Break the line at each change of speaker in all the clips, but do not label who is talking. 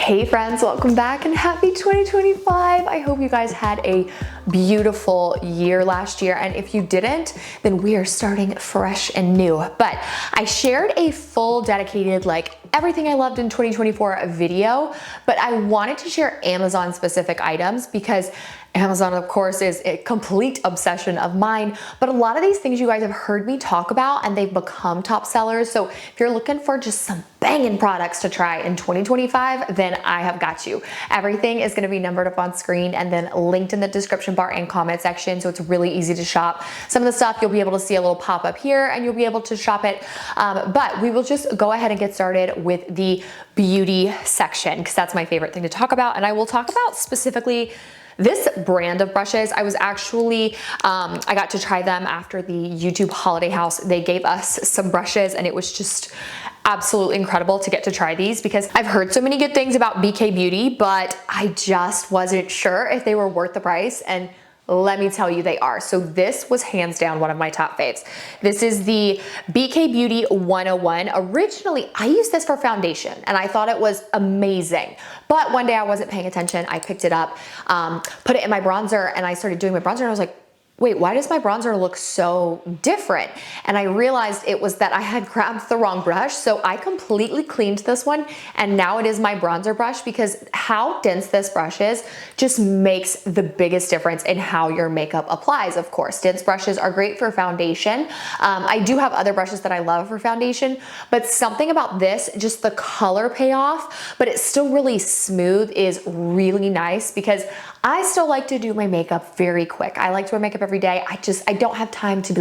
Hey friends, welcome back and happy 2025. I hope you guys had a beautiful year last year, and if you didn't, then we are starting fresh and new. But I shared a full dedicated everything I loved in 2024 video, but I wanted to share Amazon specific items because Amazon, of course, is a complete obsession of mine, but a lot of these things you guys have heard me talk about and they've become top sellers. So if you're looking for just some banging products to try in 2025, then I have got you. Everything is gonna be numbered up on screen and then linked in the description bar and comment section, so it's really easy to shop. Some of the stuff you'll be able to see a little pop up here and you'll be able to shop it, but we will just go ahead and get started with the beauty section because that's my favorite thing to talk about, and I will talk about specifically this brand of brushes. I was actually, I got to try them after the YouTube holiday house. They gave us some brushes and it was just absolutely incredible to get to try these because I've heard so many good things about BK Beauty, but I just wasn't sure if they were worth the price, and let me tell you, they are. So this was hands down one of my top faves. This is the BK Beauty 101. Originally, I used this for foundation and I thought it was amazing. But one day I wasn't paying attention. I picked it up, put it in my bronzer, and I started doing my bronzer and I was like, wait, why does my bronzer look so different? And I realized it was that I had grabbed the wrong brush. So I completely cleaned this one and now it is my bronzer brush because how dense this brush is just makes the biggest difference in how your makeup applies. Of course, dense brushes are great for foundation. I do have other brushes that I love for foundation, but something about this, just the color payoff, but it's still really smooth, is really nice because I still like to do my makeup very quick. I like to wear makeup every day. I don't have time to be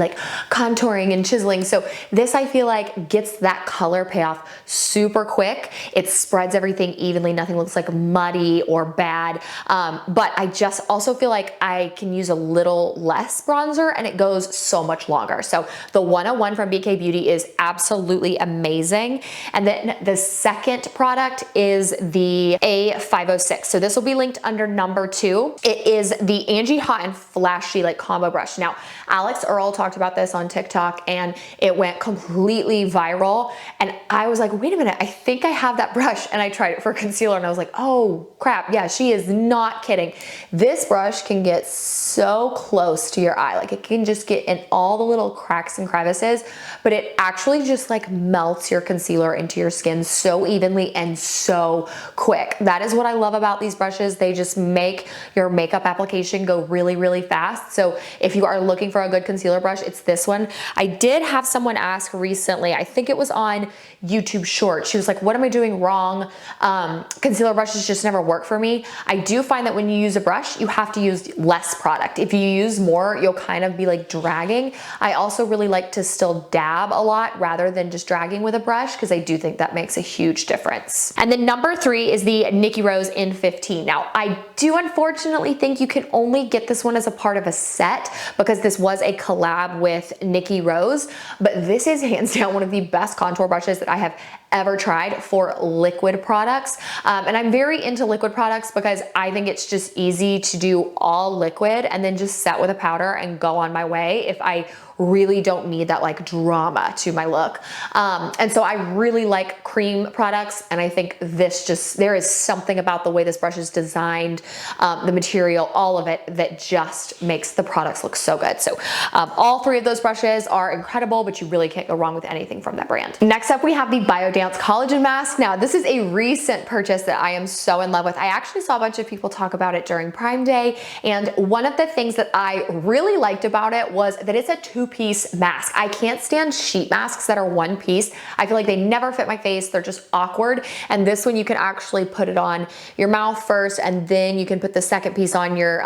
contouring and chiseling. So this, I feel like, gets that color payoff super quick. It spreads everything evenly. Nothing looks like muddy or bad. But I just also feel like I can use a little less bronzer and it goes so much longer. So the 101 from BK Beauty is absolutely amazing. And then the second product is the A506. So this will be linked under number 2. It is the Angie Hot and Flashy combo brush. Now, Alex Earl talked about this on TikTok and it went completely viral. And I was like, wait a minute, I think I have that brush. And I tried it for concealer and I was like, oh crap, yeah, she is not kidding. This brush can get so close to your eye. It can just get in all the little cracks and crevices, but it actually just melts your concealer into your skin so evenly and so quick. That is what I love about these brushes. They just make your makeup application go really, really fast. So if you are looking for a good concealer brush, it's this one. I did have someone ask recently, I think it was on YouTube Shorts. She was like, what am I doing wrong? Concealer brushes just never work for me. I do find that when you use a brush, you have to use less product. If you use more, you'll kind of be dragging. I also really like to still dab a lot rather than just dragging with a brush because I do think that makes a huge difference. And then number 3 is the Nikki Rose in 15. Now, I do unfortunately think you can only get this one as a part of a set because this was a collab with Nikki Rose, but this is hands down one of the best contour brushes that I have ever tried for liquid products. And I'm very into liquid products because I think it's just easy to do all liquid and then just set with a powder and go on my way if I really don't need that drama to my look. And so I really like cream products, and I think this there is something about the way this brush is designed, the material, all of it, that just makes the products look so good. So all 3 of those brushes are incredible, but you really can't go wrong with anything from that brand. Next up, we have the Biodance Collagen Mask. Now, this is a recent purchase that I am so in love with. I actually saw a bunch of people talk about it during Prime Day, and one of the things that I really liked about it was that it's a 2-piece mask. I can't stand sheet masks that are 1 piece. I feel like they never fit my face. They're just awkward. And this one, you can actually put it on your mouth first, and then you can put the second piece on your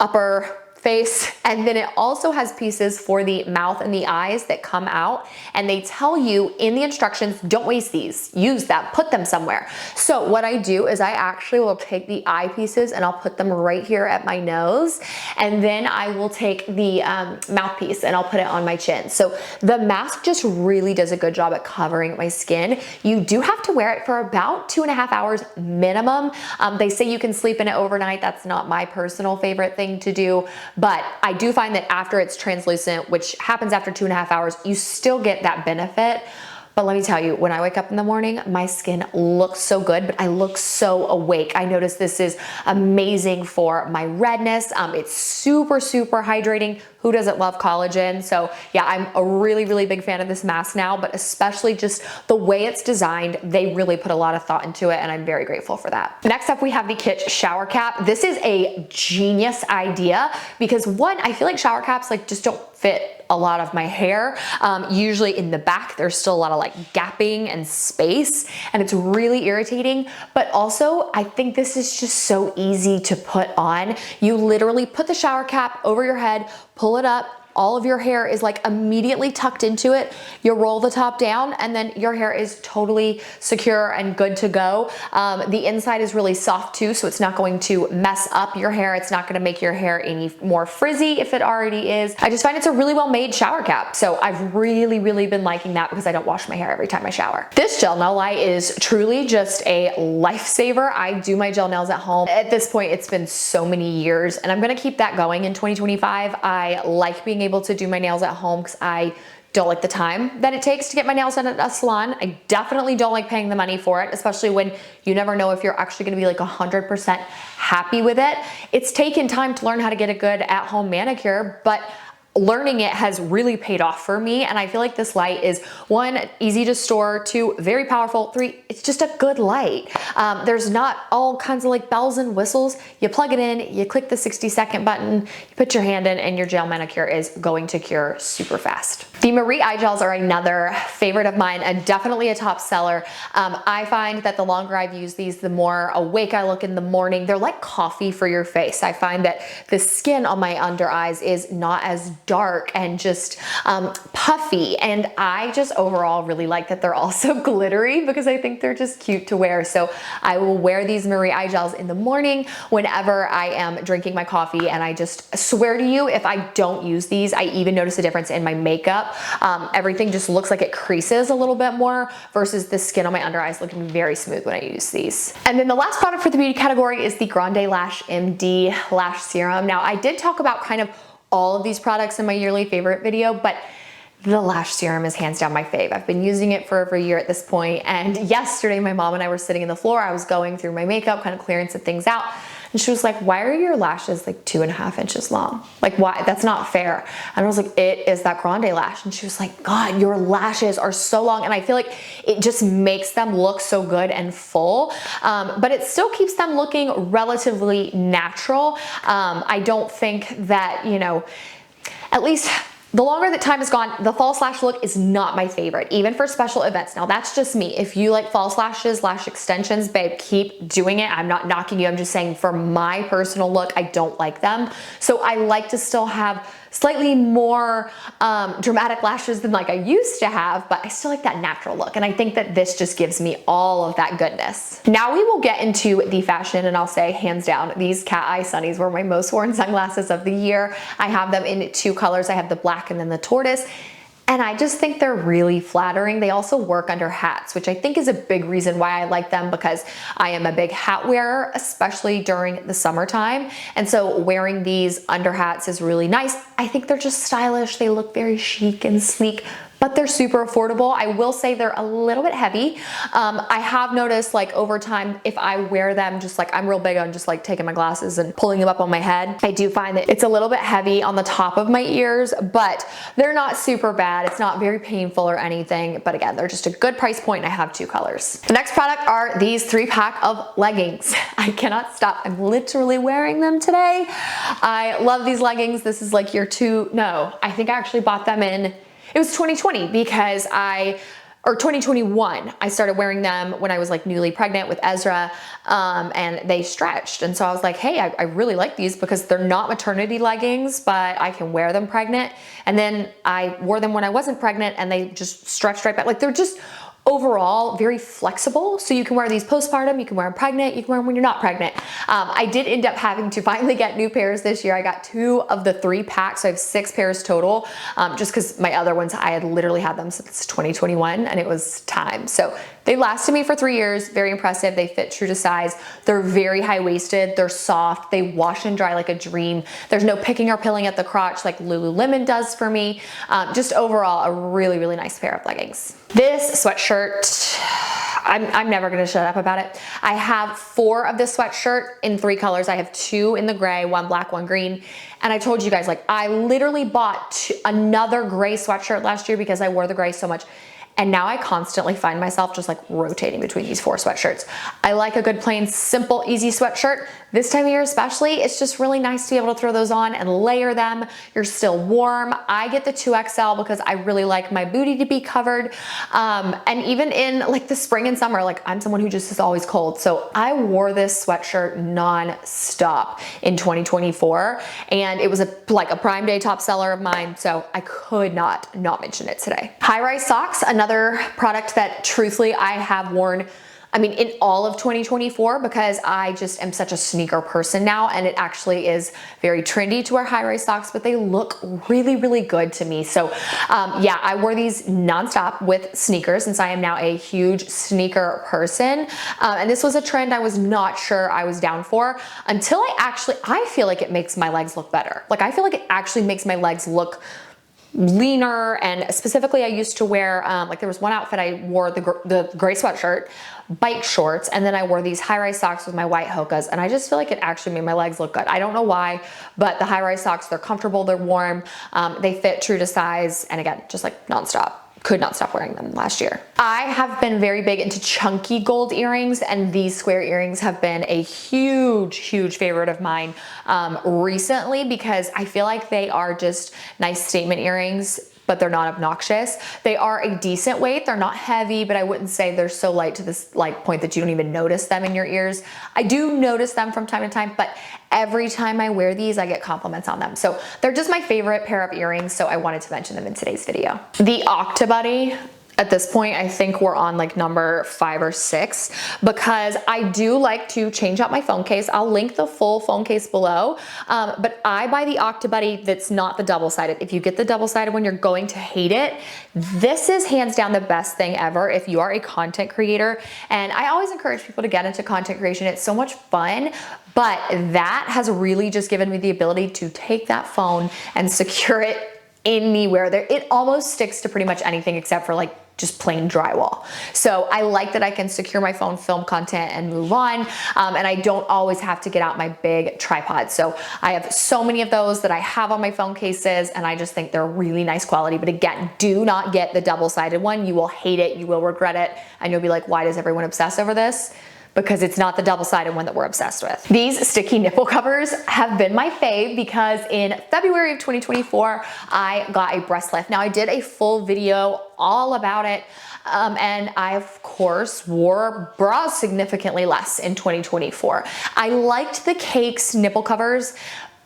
upper face, and then it also has pieces for the mouth and the eyes that come out, and they tell you in the instructions, don't waste these, use them, put them somewhere. So what I do is I actually will take the eye pieces and I'll put them right here at my nose, and then I will take the mouthpiece and I'll put it on my chin. So the mask just really does a good job at covering my skin. You do have to wear it for about 2.5 hours minimum. They say you can sleep in it overnight. That's not my personal favorite thing to do, but I do find that after it's translucent, which happens after 2.5 hours, you still get that benefit. But let me tell you, when I wake up in the morning, my skin looks so good, but I look so awake. I notice this is amazing for my redness. It's super, super hydrating. Who doesn't love collagen? So yeah, I'm a really, really big fan of this mask now, but especially just the way it's designed, they really put a lot of thought into it, and I'm very grateful for that. Next up, we have the Kitsch shower cap. This is a genius idea because one, I feel like shower caps like just don't fit a lot of my hair. Usually in the back, there's still a lot of like gapping and space, and it's really irritating. But also, I think this is just so easy to put on. You literally put the shower cap over your head, pull it up, all of your hair is like immediately tucked into it. You roll the top down and then your hair is totally secure and good to go. The inside is really soft too, so it's not going to mess up your hair. It's not gonna make your hair any more frizzy if it already is. I just find it's a really well-made shower cap. So I've really, really been liking that because I don't wash my hair every time I shower. This gel nail light is truly just a lifesaver. I do my gel nails at home. At this point, it's been so many years and I'm gonna keep that going in 2025. I like being able to do my nails at home because I don't like the time that it takes to get my nails done at a salon. I definitely don't like paying the money for it, especially when you never know if you're actually gonna be like 100% happy with it. It's taken time to learn how to get a good at-home manicure, but learning it has really paid off for me. And I feel like this light is one, easy to store, two, very powerful, three, it's just a good light. There's not all kinds of like bells and whistles. You plug it in, you click the 60-second button, you put your hand in, and your gel manicure is going to cure super fast. The Moriah eye gels are another favorite of mine and definitely a top seller. I find that the longer I've used these, the more awake I look in the morning. They're like coffee for your face. I find that the skin on my under eyes is not as dark and just puffy, and I just overall really like that they're also glittery because I think they're just cute to wear. So I will wear these Moriah eye gels in the morning whenever I am drinking my coffee, and I just swear to you, if I don't use these, I even notice a difference in my makeup. Everything just looks like it creases a little bit more versus the skin on my under eyes looking very smooth when I use these. And then the last product for the beauty category is the Grande Lash MD Lash Serum. Now I did talk about kind of all of these products in my yearly favorite video, but the lash serum is hands down my fave. I've been using it for over a year at this point, and yesterday my mom and I were sitting on the floor. I was going through my makeup, kind of clearing some things out, and she was like, "Why are your lashes like 2.5 inches long? Like, why? That's not fair." And I was like, "It is that Grande lash." And she was like, "God, your lashes are so long." And I feel like it just makes them look so good and full, but it still keeps them looking relatively natural. I don't think that, you know, at least the longer that time has gone, the false lash look is not my favorite, even for special events. Now that's just me. If you like false lashes, lash extensions, babe, keep doing it. I'm not knocking you. I'm just saying for my personal look, I don't like them. So I like to still have slightly more dramatic lashes than like I used to have, but I still like that natural look. And I think that this just gives me all of that goodness. Now we will get into the fashion, and I'll say hands down, these cat eye sunnies were my most worn sunglasses of the year. I have them in 2 colors. I have the black and then the tortoise. And I just think they're really flattering. They also work under hats, which I think is a big reason why I like them, because I am a big hat wearer, especially during the summertime. And so wearing these under hats is really nice. I think they're just stylish. They look very chic and sleek, but they're super affordable. I will say they're a little bit heavy. I have noticed like over time, if I wear them, just like I'm real big on just like taking my glasses and pulling them up on my head, I do find that it's a little bit heavy on the top of my ears, but they're not super bad. It's not very painful or anything, but again, they're just a good price point, and I have 2 colors. The next product are these 3-pack of leggings. I cannot stop. I'm literally wearing them today. I love these leggings. This is like year 2. No, I think I actually bought them in, it was 2020 because or 2021, I started wearing them when I was like newly pregnant with Ezra, and they stretched. And so I was like, hey, I really like these because they're not maternity leggings, but I can wear them pregnant. And then I wore them when I wasn't pregnant and they just stretched right back. Like they're just overall very flexible. So you can wear these postpartum, you can wear them pregnant, you can wear them when you're not pregnant. I did end up having to finally get new pairs this year. I got 2 of the 3 packs, so I have 6 pairs total, just because my other ones, I had literally had them since 2021 and it was time. So they lasted me for 3 years, very impressive. They fit true to size. They're very high-waisted, they're soft, they wash and dry like a dream. There's no picking or pilling at the crotch like Lululemon does for me. Just overall, a really, really nice pair of leggings. This sweatshirt, I'm never gonna shut up about it. I have 4 of this sweatshirt in 3 colors. I have 2 in the gray, 1 black, 1 green. And I told you guys, like, I literally bought another gray sweatshirt last year because I wore the gray so much. And now I constantly find myself just like rotating between these 4 sweatshirts. I like a good, plain, simple, easy sweatshirt. This time of year especially, it's just really nice to be able to throw those on and layer them. You're still warm. I get the 2XL because I really like my booty to be covered. And even in like the spring and summer, like I'm someone who just is always cold. So I wore this sweatshirt non-stop in 2024. And it was like a Prime Day top seller of mine. So I could not mention it today. High-rise socks, another product that truthfully I have worn, I mean, in all of 2024, because I just am such a sneaker person now, and it actually is very trendy to wear high-rise socks, but they look really, really good to me. So yeah, I wore these nonstop with sneakers since I am now a huge sneaker person. And this was a trend I was not sure I was down for until I feel like it makes my legs look better. Like I feel like it actually makes my legs look leaner. And specifically I used to wear, like there was one outfit I wore the gray sweatshirt, bike shorts, and then I wore these high-rise socks with my white Hokas, and I just feel like it actually made my legs look good. I don't know why, but the high-rise socks, they're comfortable, they're warm, they fit true to size, and again, just like nonstop. Could not stop wearing them last year. I have been very big into chunky gold earrings, and these square earrings have been a huge, huge favorite of mine recently because I feel like they are just nice statement earrings, but they're not obnoxious. They are a decent weight. They're not heavy, but I wouldn't say they're so light to this like point that you don't even notice them in your ears. I do notice them from time to time, but every time I wear these, I get compliments on them. So they're just my favorite pair of earrings, so I wanted to mention them in today's video. The Octobuddy, at this point, I think we're on like number 5 or 6 because I do like to change out my phone case. I'll link the full phone case below, but I buy the Octobuddy that's not the double-sided. If you get the double-sided one, you're going to hate it. This is hands down the best thing ever if you are a content creator. And I always encourage people to get into content creation. It's so much fun. But that has really just given me the ability to take that phone and secure it anywhere. It almost sticks to pretty much anything except for like just plain drywall. So I like that I can secure my phone, film content, and move on. And I don't always have to get out my big tripod. So I have so many of those that I have on my phone cases, and I just think they're really nice quality. But again, do not get the double-sided one. You will hate it, you will regret it, and you'll be like, why does everyone obsess over this? Because it's not the double-sided one that we're obsessed with. These sticky nipple covers have been my fave because in February of 2024, I got a breast lift. Now I did a full video all about it. And I, of course, wore bras significantly less in 2024. I liked the Cakes nipple covers,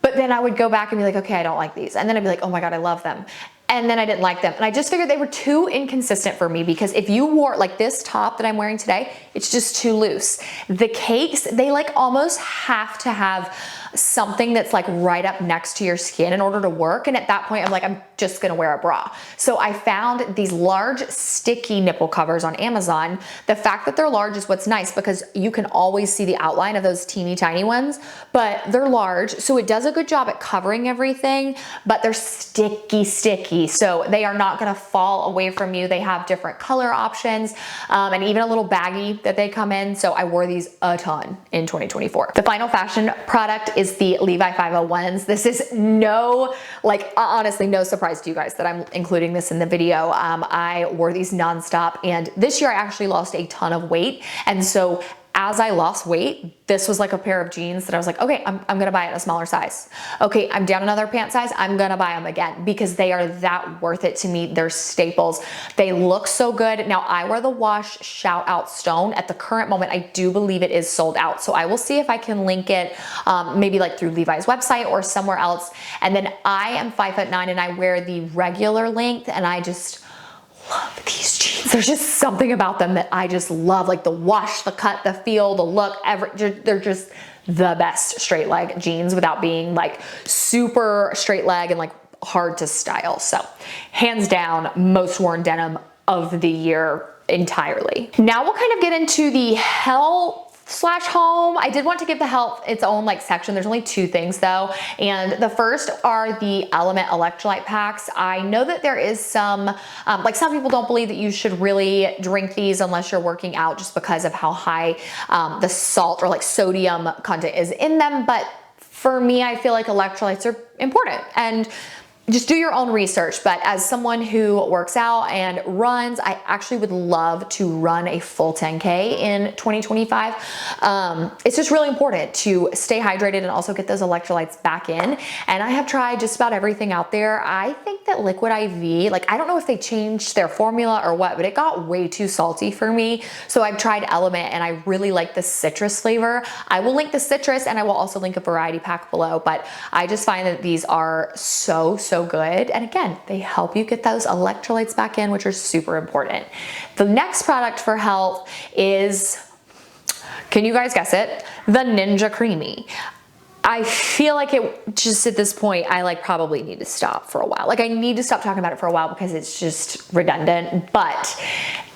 but then I would go back and be like, okay, I don't like these. And then I'd be like, oh my God, I love them. And then I didn't like them. And I just figured they were too inconsistent for me because if you wore like this top that I'm wearing today, it's just too loose. The Cakes, they like almost have to have something that's like right up next to your skin in order to work. And at that point, I'm like, I'm just gonna wear a bra. So I found these large sticky nipple covers on Amazon. The fact that they're large is what's nice because you can always see the outline of those teeny tiny ones, but they're large. So it does a good job at covering everything, but they're sticky. So they are not gonna fall away from you. They have different color options and even a little baggie that they come in. So I wore these a ton in 2024. The final fashion product is the Levi 501s. This is honestly no surprise to you guys that I'm including this in the video. I wore these nonstop, and this year I actually lost a ton of weight. And so as I lost weight, this was like a pair of jeans that I was like, okay, I'm gonna buy it in a smaller size. Okay, I'm down another pant size, I'm gonna buy them again because they are that worth it to me. They're staples. They look so good. Now I wear the Wash Shout Out Stone. At the current moment, I do believe it is sold out. So I will see if I can link it maybe like through Levi's website or somewhere else. And then I am 5'9" and I wear the regular length, and I just love these jeans. There's just something about them that I just love, like the wash, the cut, the feel, the look, they're just the best straight leg jeans without being like super straight leg and like hard to style. So hands down, most worn denim of the year entirely. Now we'll kind of get into the health/home. I did want to give the health its own like section. There's only two things though. And the first are the Element electrolyte packs. I know that there is some, like some people don't believe that you should really drink these unless you're working out just because of how high the salt or like sodium content is in them. But for me, I feel like electrolytes are important, and just do your own research. But as someone who works out and runs, I actually would love to run a full 10K in 2025. It's just really important to stay hydrated and also get those electrolytes back in. And I have tried just about everything out there. I think that Liquid IV, like I don't know if they changed their formula or what, but it got way too salty for me. So I've tried Element and I really like the citrus flavor. I will link the citrus and I will also link a variety pack below, but I just find that these are so good. And again, they help you get those electrolytes back in, which are super important. The next product for health is, can you guys guess it? The Ninja Creamy. I feel like it just at this point, I like probably need to stop for a while. Like I need to stop talking about it for a while because it's just redundant, but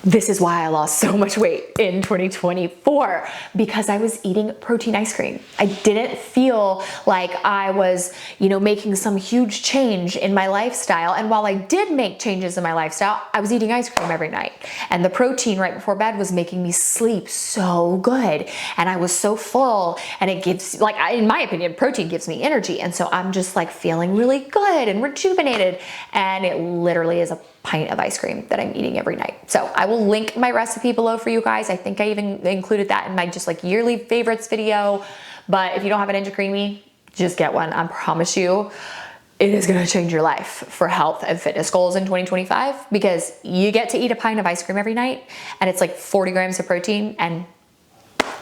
this is why I lost so much weight in 2024, because I was eating protein ice cream. I didn't feel like I was, making some huge change in my lifestyle. And while I did make changes in my lifestyle, I was eating ice cream every night. And the protein right before bed was making me sleep so good. And I was so full, and it gives, like, in my opinion, protein gives me energy. And so I'm just like feeling really good and rejuvenated. And it literally is a pint of ice cream that I'm eating every night. So I will link my recipe below for you guys. I think I even included that in my just like yearly favorites video. But if you don't have a Ninja Creamy, just get one. I promise you, it is gonna change your life for health and fitness goals in 2025, because you get to eat a pint of ice cream every night and it's like 40 grams of protein and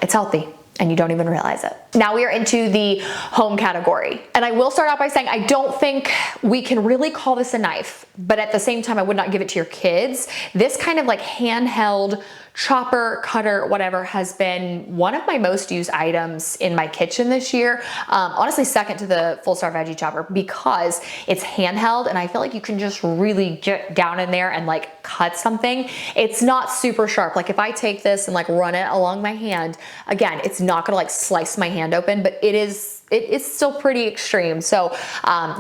it's healthy, and you don't even realize it. Now we are into the home category. And I will start out by saying, I don't think we can really call this a knife, but at the same time, I would not give it to your kids. This kind of like handheld chopper, cutter, whatever, has been one of my most used items in my kitchen this year. Honestly, second to the Full Star Veggie Chopper, because it's handheld and I feel like you can just really get down in there and like cut something. It's not super sharp. Like if I take this and like run it along my hand, again, it's not gonna like slice my hand open, but it is still pretty extreme. So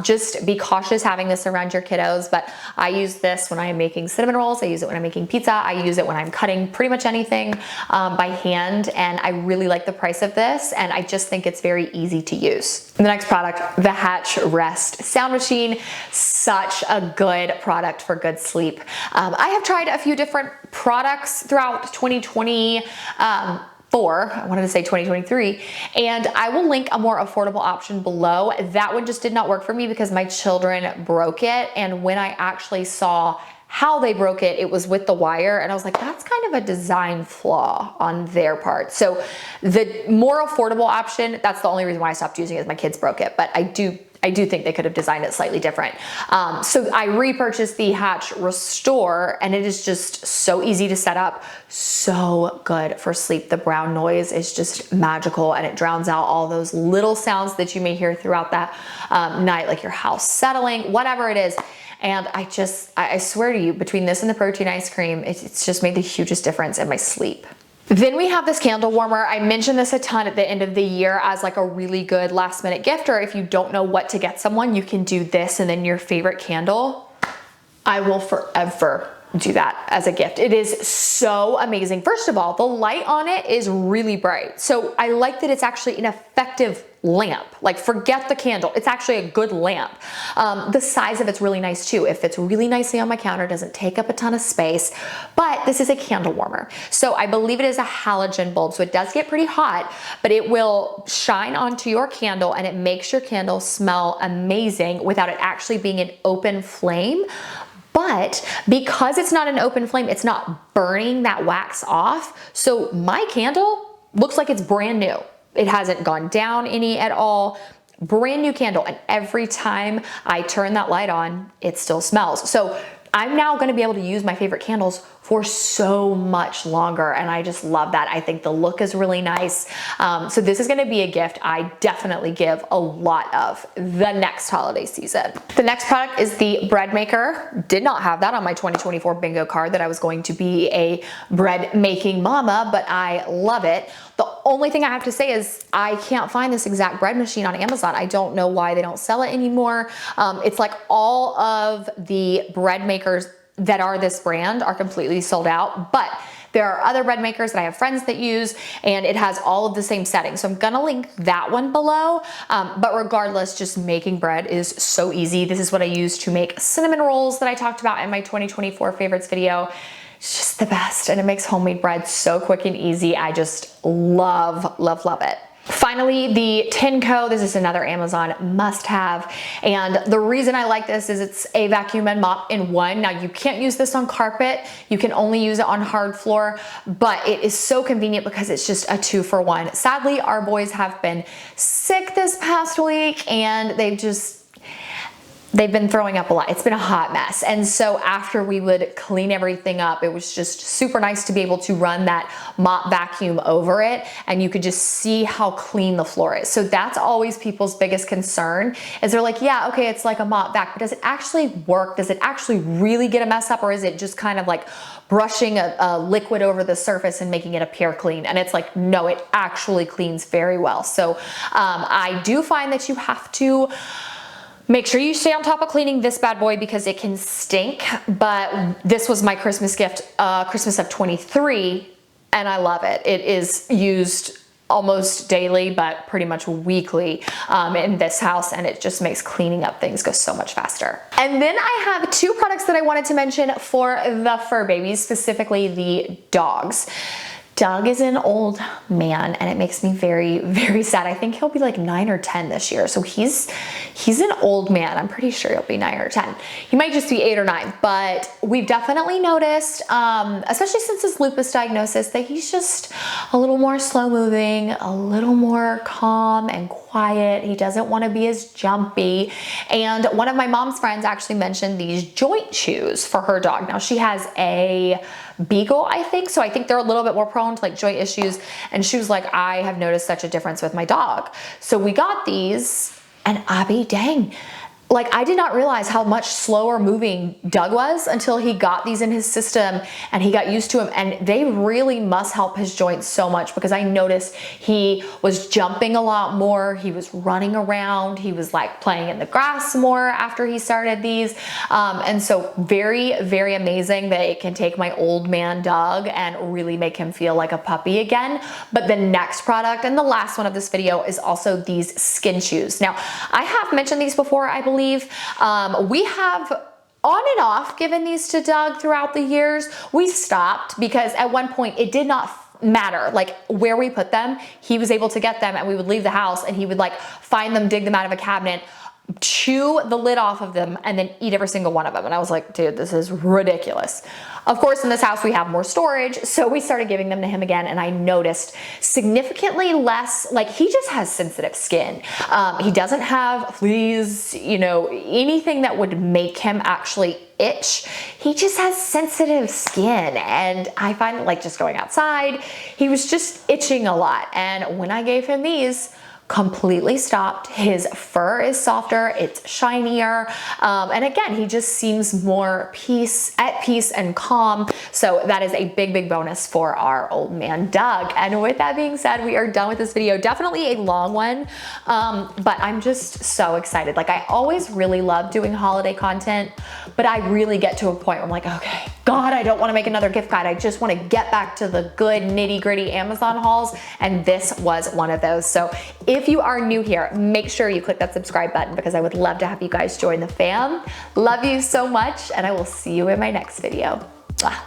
just be cautious having this around your kiddos. But I use this when I am making cinnamon rolls. I use it when I'm making pizza. I use it when I'm cutting pretty much anything by hand. And I really like the price of this. And I just think it's very easy to use. The next product, the Hatch Rest Sound Machine. Such a good product for good sleep. I have tried a few different products throughout 2020. I wanted to say 2023, and I will link a more affordable option below. That one just did not work for me because my children broke it, and when I actually saw how they broke it, it was with the wire, and I was like, that's kind of a design flaw on their part. So the more affordable option, that's the only reason why I stopped using it, is my kids broke it, but I do think they could have designed it slightly different. So I repurchased the Hatch Restore, and it is just so easy to set up, so good for sleep. The brown noise is just magical, and it drowns out all those little sounds that you may hear throughout that night, like your house settling, whatever it is. And I swear to you, between this and the protein ice cream, it's just made the hugest difference in my sleep. Then we have this candle warmer. I mentioned this a ton at the end of the year as like a really good last minute gift, or if you don't know what to get someone, you can do this and then your favorite candle. I will forever do that as a gift. It is so amazing. First of all, the light on it is really bright. So I like that it's actually an effective lamp. Like forget the candle, it's actually a good lamp. The size of it's really nice too. It fits really nicely on my counter, doesn't take up a ton of space, but this is a candle warmer. So I believe it is a halogen bulb, so it does get pretty hot, but it will shine onto your candle and it makes your candle smell amazing without it actually being an open flame. But because it's not an open flame, it's not burning that wax off. So my candle looks like it's brand new. It hasn't gone down any at all. Brand new candle. And every time I turn that light on, it still smells. So I'm now gonna be able to use my favorite candles for so much longer, and I just love that. I think the look is really nice. So this is gonna be a gift I definitely give a lot of the next holiday season. The next product is the bread maker. Did not have that on my 2024 bingo card that I was going to be a bread making mama, but I love it. The only thing I have to say is I can't find this exact bread machine on Amazon. I don't know why they don't sell it anymore. It's like all of the bread makers that are this brand are completely sold out, but there are other bread makers that I have friends that use, and it has all of the same settings. So I'm gonna link that one below. But regardless, just making bread is so easy. This is what I use to make cinnamon rolls that I talked about in my 2024 favorites video. It's just the best, and it makes homemade bread so quick and easy. I just love, love, love it. Finally, the Tinco. This is another Amazon must-have, and the reason I like this is it's a vacuum and mop in one. Now, you can't use this on carpet. You can only use it on hard floor, but it is so convenient because it's just a 2-for-1. Sadly, our boys have been sick this past week, and they've been throwing up a lot. It's been a hot mess. And so after we would clean everything up, it was just super nice to be able to run that mop vacuum over it, and you could just see how clean the floor is. So that's always people's biggest concern, is they're like, yeah, okay, it's like a mop vac, but does it actually work? Does it actually really get a mess up, or is it just kind of like brushing a liquid over the surface and making it appear clean? And it's like, no, it actually cleans very well. So I do find that you have to make sure you stay on top of cleaning this bad boy because it can stink, but this was my Christmas gift, Christmas of 23, and I love it. It is used almost daily, but pretty much weekly in this house, and it just makes cleaning up things go so much faster. And then I have two products that I wanted to mention for the fur babies, specifically the dogs. Doug is an old man, and it makes me very, very sad. I think he'll be like 9 or 10 this year. So he's an old man. I'm pretty sure he'll be 9 or 10. He might just be 8 or 9, but we've definitely noticed, especially since his lupus diagnosis, that he's just a little more slow moving, a little more calm and quiet. He doesn't want to be as jumpy. And one of my mom's friends actually mentioned these joint chews for her dog. Now, she has a beagle, I think. So I think they're a little bit more prone to like joint issues. And she was like, I have noticed such a difference with my dog. So we got these, and Abby, dang, like I did not realize how much slower moving Doug was until he got these in his system and he got used to them. And they really must help his joints so much, because I noticed he was jumping a lot more. He was running around. He was like playing in the grass more after he started these. And so very, very amazing that it can take my old man Doug and really make him feel like a puppy again. But the next product, and the last one of this video, is also these skin chews. Now, I have mentioned these before, I believe. We have on and off given these to Doug throughout the years. We stopped because at one point it did not matter like where we put them. He was able to get them, and we would leave the house and he would like find them, dig them out of a cabinet, chew the lid off of them, and then eat every single one of them. And I was like, dude, this is ridiculous. Of course, in this house, we have more storage, so we started giving them to him again, and I noticed significantly less, like he just has sensitive skin. He doesn't have fleas, you know, anything that would make him actually itch. He just has sensitive skin, and I find like just going outside, he was just itching a lot. And when I gave him these, completely stopped. His fur is softer, it's shinier, and again, he just seems more at peace and calm. So that is a big, big bonus for our old man Doug. And with that being said, we are done with this video. Definitely a long one, but I'm just so excited. Like I always really love doing holiday content, but I really get to a point where I'm like, okay, God, I don't want to make another gift guide. I just want to get back to the good nitty gritty Amazon hauls, and this was one of those. So if you are new here, make sure you click that subscribe button, because I would love to have you guys join the fam. Love you so much, and I will see you in my next video. Bye.